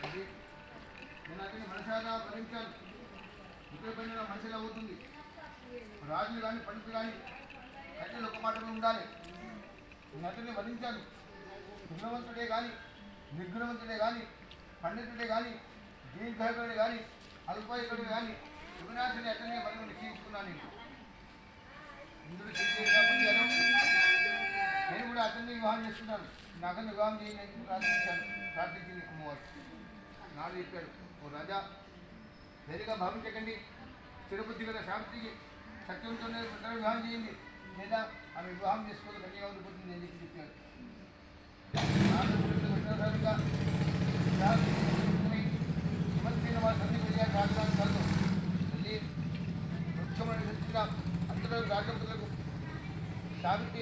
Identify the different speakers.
Speaker 1: అది నేను అతని మనసారా భరించాను. ఇక్కడ పైన మనసులో అవుతుంది. రాజులు కానీ పండితులు కానీ అతని ఒక మాటలో ఉండాలి. నేను అతన్ని వధించాను. గుణవంతుడే కానీ నిర్గుణవంతుడే కానీ పండితుడే కానీ దీర్ఘాయుడే కానీ అల్పాయుడే కానీ యువనాథుని అతన్ని మనం నిశ్చయించుకున్నాను. ఇందులో నేను కూడా అతన్ని వివాహం చేస్తున్నాను. నాకు వివాహం చేయడానికి ప్రార్థించింది అమ్మవారు. నాడు చెప్పాడు, ఓ రాజా ధైర్యంగా భావించకండి, స్థిరబుద్ధి గల శాంతికి సత్యంతోనే వివాహం చేయండి, లేదా ఆమె వివాహం చేసుకోవడం కన్యగా ఉండిపోతుంది అని చెప్పి చెప్పాడు. సమర్పైన వారి సంధి కలిగారు రాజధాని కాదు మళ్ళీ ముఖ్యమైన అంతలో రాజవంతులకు సావిత్రి